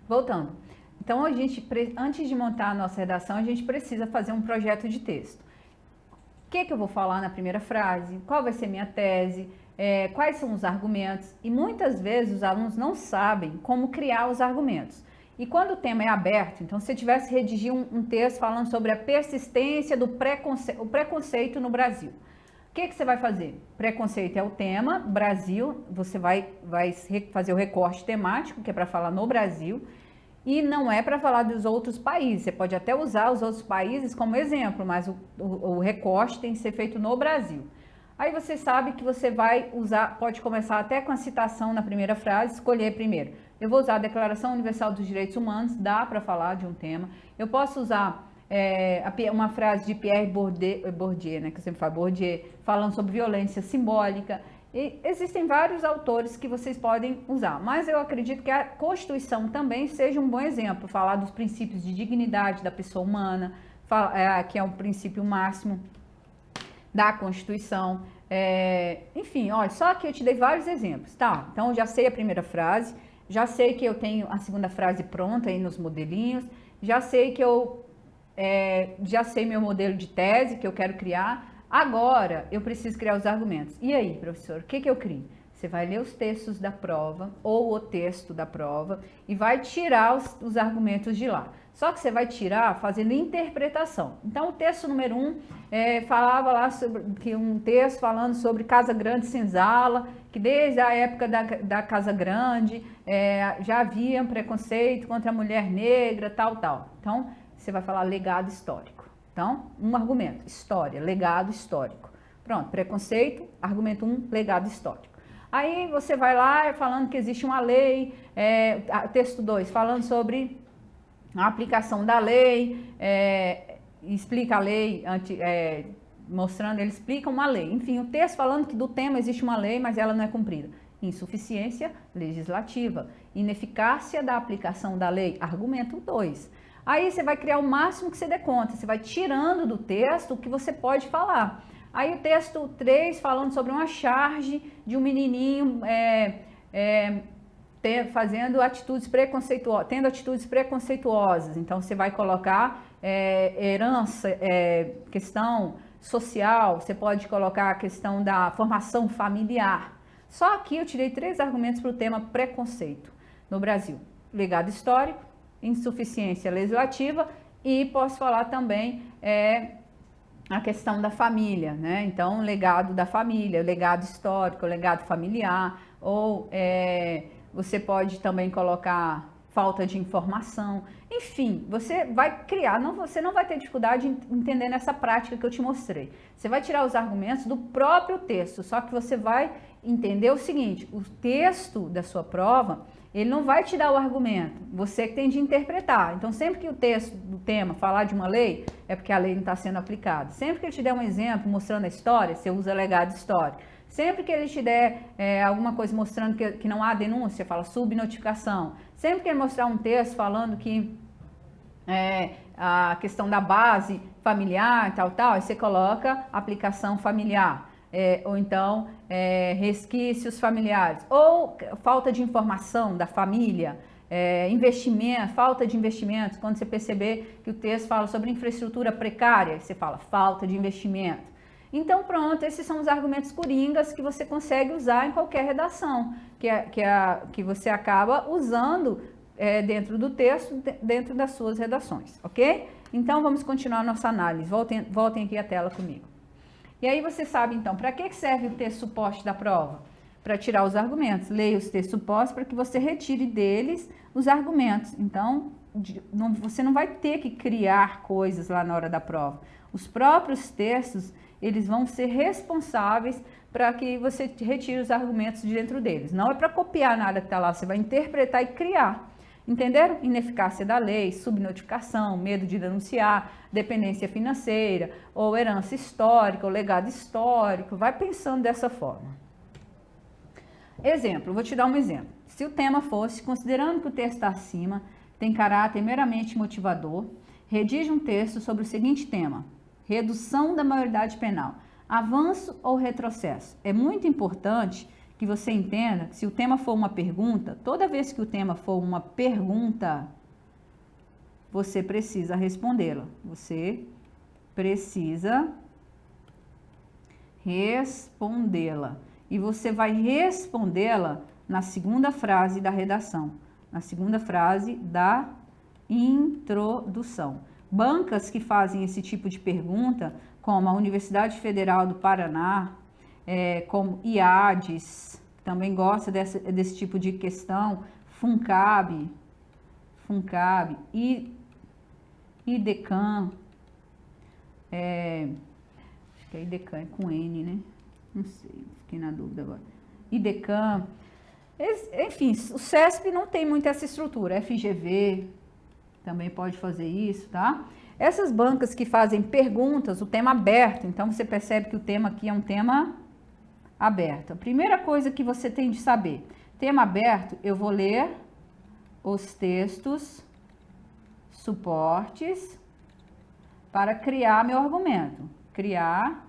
Voltando. Então, antes de montar a nossa redação, a gente precisa fazer um projeto de texto. O que eu vou falar na primeira frase? Qual vai ser minha tese? Quais são os argumentos? E muitas vezes os alunos não sabem como criar os argumentos. E quando o tema é aberto, então se eu tivesse redigir um texto falando sobre a persistência do preconceito no Brasil, o que você vai fazer? Preconceito é o tema, Brasil, você vai fazer o recorte temático, que é para falar no Brasil, e não é para falar dos outros países. Você pode até usar os outros países como exemplo, mas o recorte tem que ser feito no Brasil. Aí você sabe que você vai usar, pode começar até com a citação na primeira frase, escolher primeiro. Eu vou usar a Declaração Universal dos Direitos Humanos, dá para falar de um tema. Eu posso usar uma frase de Pierre Bourdieu, né, que eu sempre falo, Bourdieu, falando sobre violência simbólica. E existem vários autores que vocês podem usar, mas eu acredito que a Constituição também seja um bom exemplo, falar dos princípios de dignidade da pessoa humana, que é o princípio máximo da Constituição. Enfim, olha, só que eu te dei vários exemplos, tá? Então, eu já sei a primeira frase, já sei que eu tenho a segunda frase pronta aí nos modelinhos, já sei que já sei meu modelo de tese que eu quero criar. Agora, eu preciso criar os argumentos. E aí, professor, o que eu crio? Você vai ler os textos da prova, ou o texto da prova, e vai tirar os argumentos de lá. Só que você vai tirar fazendo interpretação. Então, o texto número 1 falava lá sobre um texto falando sobre Casa Grande Senzala, que desde a época da Casa Grande já havia um preconceito contra a mulher negra, tal. Então, você vai falar legado histórico. Então, um argumento, história, legado histórico. Pronto, preconceito, argumento 1, legado histórico. Aí você vai lá falando que existe uma lei, texto 2, falando sobre a aplicação da lei, explica a lei, mostrando, ele explica uma lei. Enfim, o texto falando que do tema existe uma lei, mas ela não é cumprida. Insuficiência legislativa, ineficácia da aplicação da lei, argumento 2. Aí você vai criar o máximo que você der conta, você vai tirando do texto o que você pode falar. Aí o texto 3 falando sobre uma charge de um menininho tendo atitudes preconceituosas. Então você vai colocar herança, questão social, você pode colocar a questão da formação familiar. Só aqui eu tirei 3 argumentos para o tema preconceito no Brasil. Legado histórico, insuficiência legislativa e posso falar também a questão da família, né? Então, legado da família, legado histórico, legado familiar, ou você pode também colocar falta de informação. Enfim, você vai criar, você não vai ter dificuldade em entender essa prática que eu te mostrei. Você vai tirar os argumentos do próprio texto, só que você vai entender o seguinte, o texto da sua prova, ele não vai te dar o argumento, você que tem de interpretar. Então, sempre que o texto do tema falar de uma lei, é porque a lei não está sendo aplicada. Sempre que ele te der um exemplo mostrando a história, você usa legado histórico. Sempre que ele te der alguma coisa mostrando que não há denúncia, fala subnotificação. Sempre que ele mostrar um texto falando que a questão da base familiar, tal, aí você coloca aplicação familiar. Ou então resquícios familiares, ou falta de informação da família, investimento, falta de investimentos. Quando você perceber que o texto fala sobre infraestrutura precária, você fala falta de investimento. Então pronto, esses são os argumentos coringas que você consegue usar em qualquer redação, que você acaba usando dentro do texto, dentro das suas redações, ok? Então vamos continuar a nossa análise, voltem aqui a tela comigo. E aí você sabe, então, para que serve o texto suporte da prova? Para tirar os argumentos. Leia os textos supostos para que você retire deles os argumentos. Então, você não vai ter que criar coisas lá na hora da prova. Os próprios textos, eles vão ser responsáveis para que você retire os argumentos de dentro deles. Não é para copiar nada que está lá, você vai interpretar e criar. Entenderam? Ineficácia da lei, subnotificação, medo de denunciar, dependência financeira, ou herança histórica, ou legado histórico. Vai pensando dessa forma. Exemplo, vou te dar um exemplo. Se o tema fosse, considerando que o texto está acima, tem caráter meramente motivador, redige um texto sobre o seguinte tema: redução da maioridade penal, avanço ou retrocesso. É muito importante que você entenda que se o tema for uma pergunta, toda vez que o tema for uma pergunta, você precisa respondê-la. Você precisa respondê-la. E você vai respondê-la na segunda frase da redação, na segunda frase da introdução. Bancas que fazem esse tipo de pergunta, como a Universidade Federal do Paraná, como IADES, também gosta desse tipo de questão, FUNCAB, IDECAM, acho que é IDECAM, é com N, né? Não sei, fiquei na dúvida agora. IDECAM, enfim, o CESP não tem muito essa estrutura, FGV também pode fazer isso, tá? Essas bancas que fazem perguntas, o tema aberto, então você percebe que o tema aqui é um tema aberto. A primeira coisa que você tem de saber, tema aberto, eu vou ler os textos, suportes, para criar meu argumento. Criar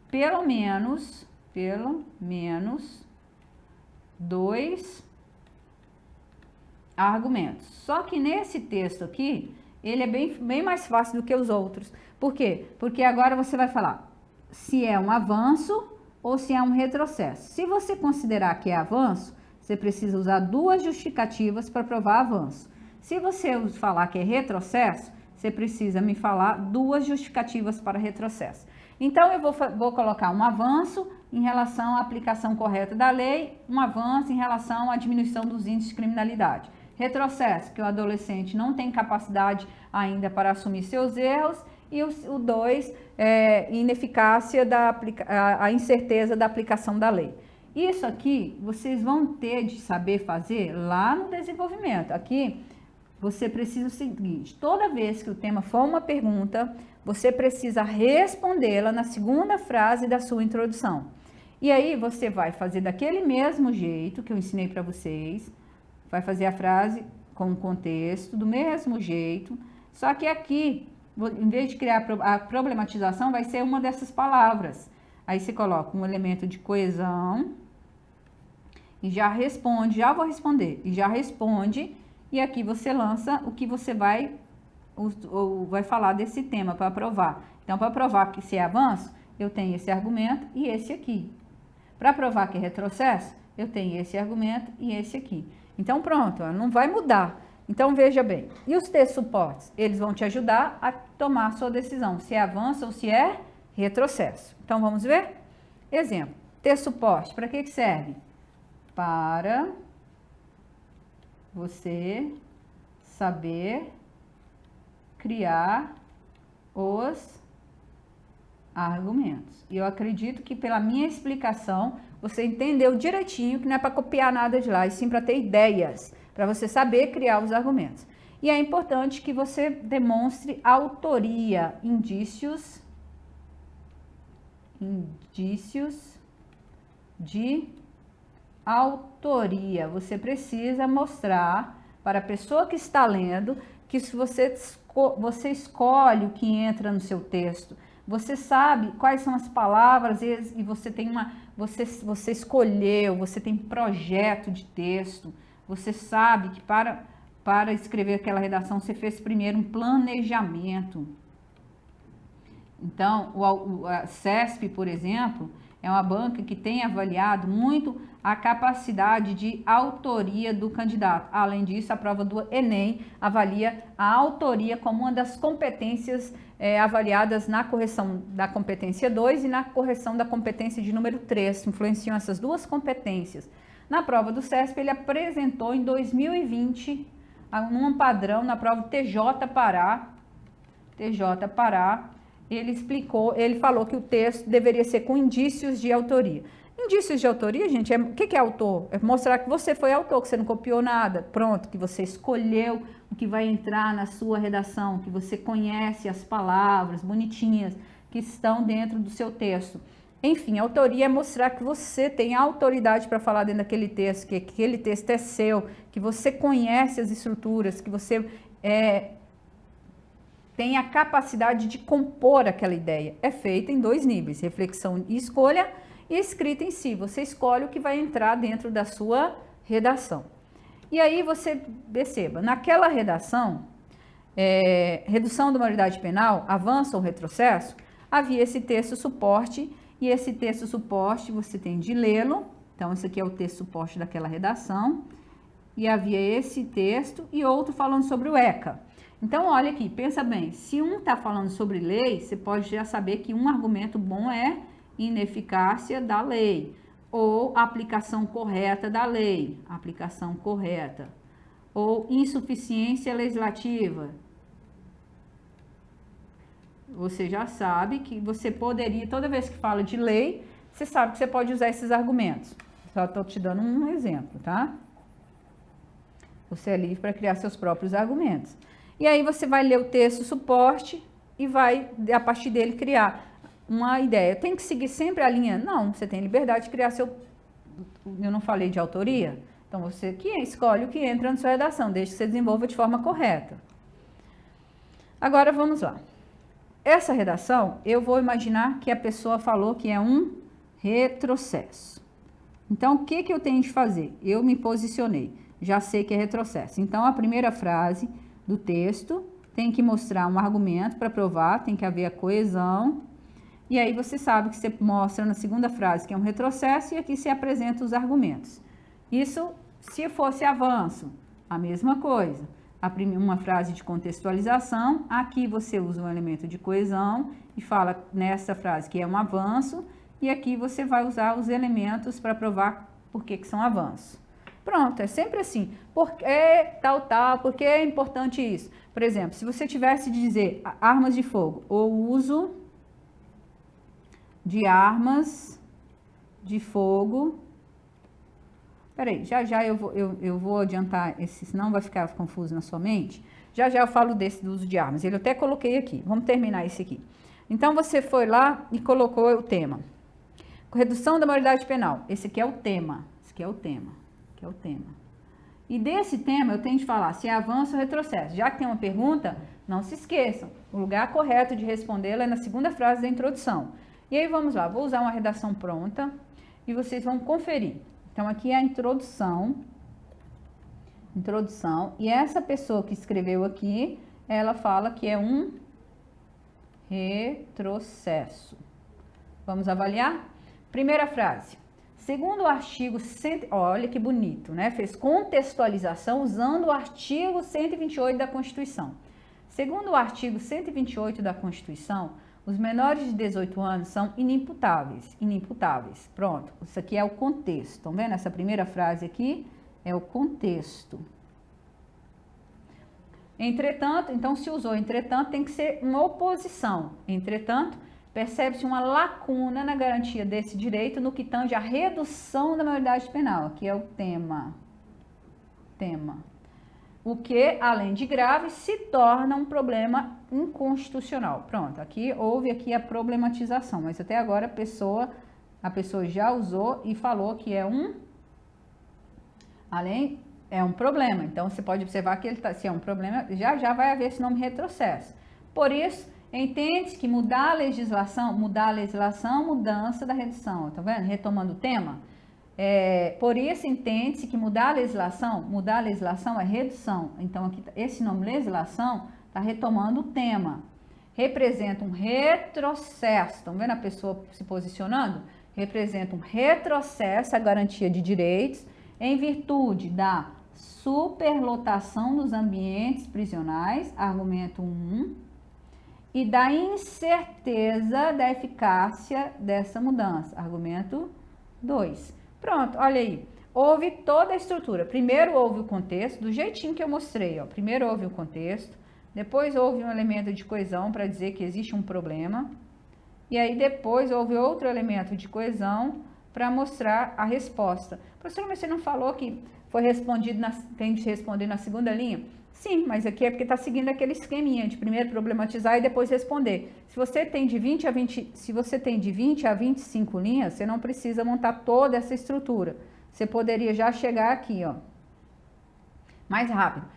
pelo menos 2 argumentos. Só que nesse texto aqui, ele é bem mais fácil do que os outros. Por quê? Porque agora você vai falar se é um avanço ou se é um retrocesso. Se você considerar que é avanço, você precisa usar 2 justificativas para provar avanço. Se você falar que é retrocesso, você precisa me falar 2 justificativas para retrocesso. Então, eu vou colocar um avanço em relação à aplicação correta da lei, um avanço em relação à diminuição dos índices de criminalidade. Retrocesso, que o adolescente não tem capacidade ainda para assumir seus erros, e o 2, ineficácia a incerteza da aplicação da lei. Isso aqui, vocês vão ter de saber fazer lá no desenvolvimento. Aqui, você precisa o seguinte, toda vez que o tema for uma pergunta, você precisa respondê-la na segunda frase da sua introdução. E aí, você vai fazer daquele mesmo jeito que eu ensinei para vocês, vai fazer a frase com o contexto, do mesmo jeito, só que aqui, em vez de criar a problematização, vai ser uma dessas palavras. Aí você coloca um elemento de coesão e já responde, já vou responder, e já responde, e aqui você lança o que você vai falar desse tema para provar. Então, para provar que se é avanço, eu tenho esse argumento e esse aqui. Para provar que é retrocesso, eu tenho esse argumento e esse aqui. Então, pronto, não vai mudar. Então, veja bem. E os textos suportes? Eles vão te ajudar a tomar a sua decisão, se é avanço ou se é retrocesso. Então, vamos ver? Exemplo. Texto suporte, para que serve? Para você saber criar os argumentos. E eu acredito que pela minha explicação, você entendeu direitinho que não é para copiar nada de lá, e sim para ter ideias, para você saber criar os argumentos. E é importante que você demonstre autoria, indícios de autoria. Você precisa mostrar para a pessoa que está lendo que se você escolhe o que entra no seu texto, você sabe quais são as palavras e você tem você escolheu, você tem projeto de texto, você sabe que para escrever aquela redação você fez primeiro um planejamento. Então, a CESP, por exemplo, é uma banca que tem avaliado muito a capacidade de autoria do candidato. Além disso, a prova do Enem avalia a autoria como uma das competências avaliadas na correção da competência 2 e na correção da competência de número 3. Influenciam essas 2 competências. Na prova do CESP, ele apresentou em 2020, num padrão, na prova TJ Pará, ele falou que o texto deveria ser com indícios de autoria. Indícios de autoria, gente, o que é autor? É mostrar que você foi autor, que você não copiou nada, pronto, que você escolheu o que vai entrar na sua redação, que você conhece as palavras bonitinhas que estão dentro do seu texto. Enfim, autoria é mostrar que você tem autoridade para falar dentro daquele texto, que aquele texto é seu, que você conhece as estruturas, que você tem a capacidade de compor aquela ideia. É feita em 2 níveis, reflexão e escolha, e a escrita em si. Você escolhe o que vai entrar dentro da sua redação. E aí você perceba, naquela redação, redução da maioridade penal, avanço ou retrocesso, havia esse texto suporte, e esse texto suporte você tem de lê-lo. Então, esse aqui é o texto suporte daquela redação. E havia esse texto e outro falando sobre o ECA. Então, olha aqui, pensa bem, se um está falando sobre lei, você pode já saber que um argumento bom é ineficácia da lei, ou aplicação correta da lei, aplicação correta, ou insuficiência legislativa. Você já sabe que você poderia, toda vez que fala de lei, você sabe que você pode usar esses argumentos. Só estou te dando um exemplo, tá? Você é livre para criar seus próprios argumentos. E aí você vai ler o texto suporte e vai, a partir dele, criar uma ideia. Tem que seguir sempre a linha? Não, você tem liberdade de criar seu... Eu não falei de autoria? Então, você que escolhe o que entra na sua redação, desde que você desenvolva de forma correta. Agora, vamos lá. Essa redação, eu vou imaginar que a pessoa falou que é um retrocesso. Então, o que eu tenho de fazer? Eu me posicionei, já sei que é retrocesso. Então, a primeira frase do texto tem que mostrar um argumento para provar, tem que haver a coesão. E aí você sabe que você mostra na segunda frase que é um retrocesso e aqui você apresenta os argumentos. Isso, se fosse avanço, a mesma coisa. Uma frase de contextualização, aqui você usa um elemento de coesão e fala nessa frase que é um avanço, e aqui você vai usar os elementos para provar por que são avanços. Pronto, é sempre assim. Por que tal, por que é importante isso? Por exemplo, se você tivesse de dizer armas de fogo, ou uso de armas de fogo. Peraí, já eu vou adiantar esse, senão vai ficar confuso na sua mente. Já eu falo desse do uso de armas. Eu até coloquei aqui. Vamos terminar esse aqui. Então, você foi lá e colocou o tema. Redução da maioridade penal. Esse aqui é o tema. Esse aqui é o tema. Esse aqui é o tema. E desse tema eu tenho de falar se é avanço ou retrocesso. Já que tem uma pergunta, não se esqueçam. O lugar correto de respondê-la é na segunda frase da introdução. E aí, vamos lá. Vou usar uma redação pronta e vocês vão conferir. Então, aqui é a introdução, e essa pessoa que escreveu aqui, ela fala que é um retrocesso. Vamos avaliar? Primeira frase. Segundo o artigo, olha que bonito, né? Fez contextualização usando o artigo 128 da Constituição. Segundo o artigo 128 da Constituição, os menores de 18 anos são inimputáveis. Inimputáveis. Pronto. Isso aqui é o contexto. Estão vendo? Essa primeira frase aqui é o contexto. Entretanto, então se usou entretanto, tem que ser uma oposição. Entretanto, percebe-se uma lacuna na garantia desse direito no que tange à redução da maioridade penal. Aqui é o tema. O que, além de grave, se torna um problema inconstitucional. Pronto, houve aqui a problematização, mas até agora a pessoa já usou e falou que é um problema. Então, você pode observar que se é um problema, já vai haver esse nome retrocesso. Por isso, entende-se que mudar a legislação, mudança da redução. Tá vendo? Retomando o tema. Por isso, entende-se que mudar a legislação é redução. Então, aqui, esse nome legislação está retomando o tema. Representa um retrocesso. Estão vendo a pessoa se posicionando? Representa um retrocesso à garantia de direitos em virtude da superlotação dos ambientes prisionais, argumento 1, e da incerteza da eficácia dessa mudança, argumento 2. Pronto, olha aí, houve toda a estrutura. Primeiro houve o contexto, do jeitinho que eu mostrei, ó. Primeiro houve o contexto, depois houve um elemento de coesão para dizer que existe um problema, e aí depois houve outro elemento de coesão para mostrar a resposta. Professora, mas você não falou que foi respondido, tem de responder na segunda linha? Sim, mas aqui é porque está seguindo aquele esqueminha de primeiro problematizar e depois responder. Se você tem de 20 a 25 linhas, você não precisa montar toda essa estrutura. Você poderia já chegar aqui, ó, mais rápido.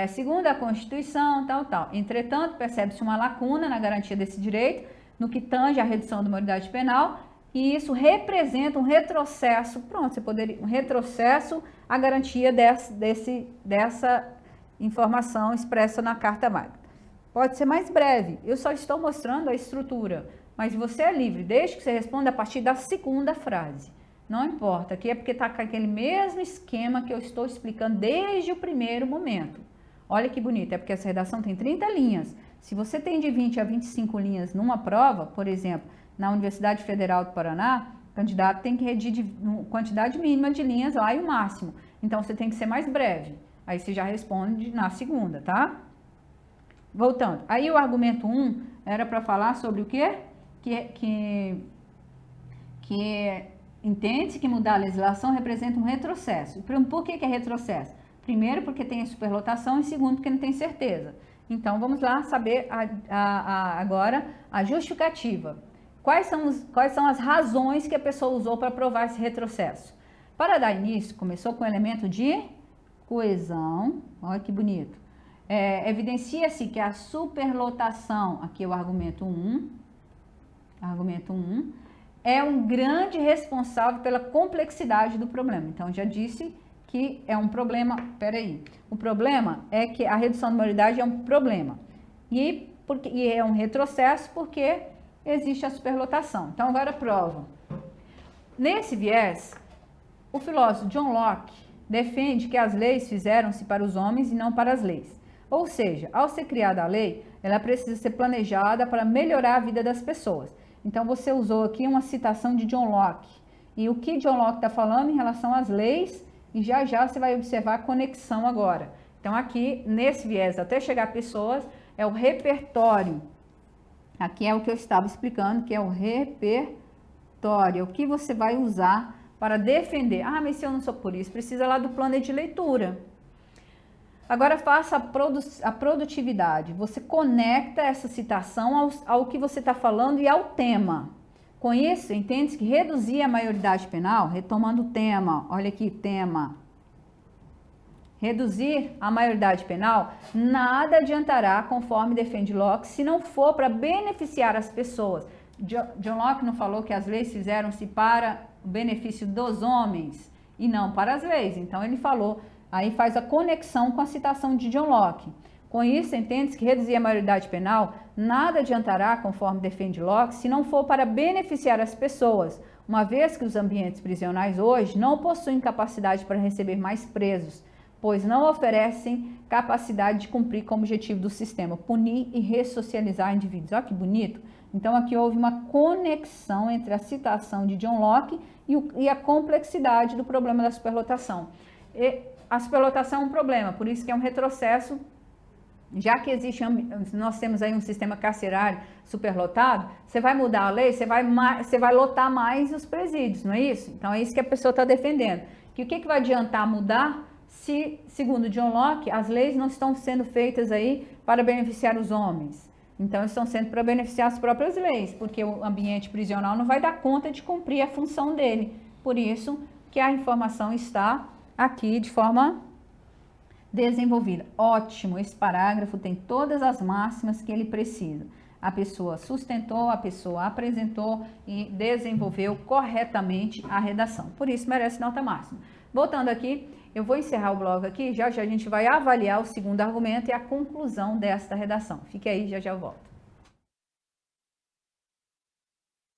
Segundo a Constituição, tal. Entretanto, percebe-se uma lacuna na garantia desse direito, no que tange à redução da maioridade penal, e isso representa um retrocesso, pronto, você poderia, um retrocesso à garantia dessa informação expressa na Carta Magna. Pode ser mais breve, eu só estou mostrando a estrutura, mas você é livre, desde que você responda a partir da segunda frase. Não importa, aqui é porque está com aquele mesmo esquema que eu estou explicando desde o primeiro momento. Olha que bonito, é porque essa redação tem 30 linhas. Se você tem de 20 a 25 linhas numa prova, por exemplo, na Universidade Federal do Paraná, o candidato tem que redigir quantidade mínima de linhas lá e o máximo. Então, você tem que ser mais breve. Aí você já responde na segunda, tá? Voltando. Aí o argumento 1 era para falar sobre o quê? Que entende-se que mudar a legislação representa um retrocesso. Por que é retrocesso? Primeiro, porque tem a superlotação, e segundo, porque não tem certeza. Então, vamos lá saber agora a justificativa. Quais são as razões que a pessoa usou para provar esse retrocesso? Para dar início, começou com o elemento de coesão. Olha que bonito. Evidencia-se que a superlotação, aqui é o argumento 1, é um grande responsável pela complexidade do problema. Então, já disse que é um problema, o problema é que a redução da maioridade é um problema, e é um retrocesso porque existe a superlotação. Então, agora prova. Nesse viés, o filósofo John Locke defende que as leis fizeram-se para os homens e não para as leis. Ou seja, ao ser criada a lei, ela precisa ser planejada para melhorar a vida das pessoas. Então, você usou aqui uma citação de John Locke. E o que John Locke está falando em relação às leis, e já já você vai observar a conexão agora. Então, aqui, nesse viés, até chegar a pessoas, é o repertório. Aqui é o que eu estava explicando, que é o repertório. É o que você vai usar para defender. Ah, mas se eu não sou por isso, precisa lá do plano de leitura. Agora faça a produtividade. Você conecta essa citação ao que você está falando e ao tema. Com isso, entende-se que reduzir a maioridade penal, retomando o tema, olha aqui, tema. Reduzir a maioridade penal nada adiantará, conforme defende Locke, se não for para beneficiar as pessoas. John Locke não falou que as leis fizeram-se para o benefício dos homens e não para as leis. Então, ele falou... Aí faz a conexão com a citação de John Locke. Com isso, entende-se que reduzir a maioridade penal nada adiantará, conforme defende Locke, se não for para beneficiar as pessoas, uma vez que os ambientes prisionais hoje não possuem capacidade para receber mais presos, pois não oferecem capacidade de cumprir com o objetivo do sistema, punir e ressocializar indivíduos. Olha que bonito! Então, aqui houve uma conexão entre a citação de John Locke e a complexidade do problema da superlotação. A superlotação é um problema, por isso que é um retrocesso, já que nós temos aí um sistema carcerário superlotado, você vai mudar a lei, você vai lotar mais os presídios, não é isso? Então é isso que a pessoa está defendendo. Que o que vai adiantar mudar se, segundo John Locke, as leis não estão sendo feitas aí para beneficiar os homens? Então estão sendo para beneficiar as próprias leis, porque o ambiente prisional não vai dar conta de cumprir a função dele. Por isso que a informação está aqui de forma desenvolvida. Ótimo, esse parágrafo tem todas as máximas que ele precisa. A pessoa sustentou, a pessoa apresentou e desenvolveu corretamente a redação. Por isso merece nota máxima. Voltando aqui, eu vou encerrar o blog aqui, já já a gente vai avaliar o segundo argumento e a conclusão desta redação. Fique aí, já já eu volto.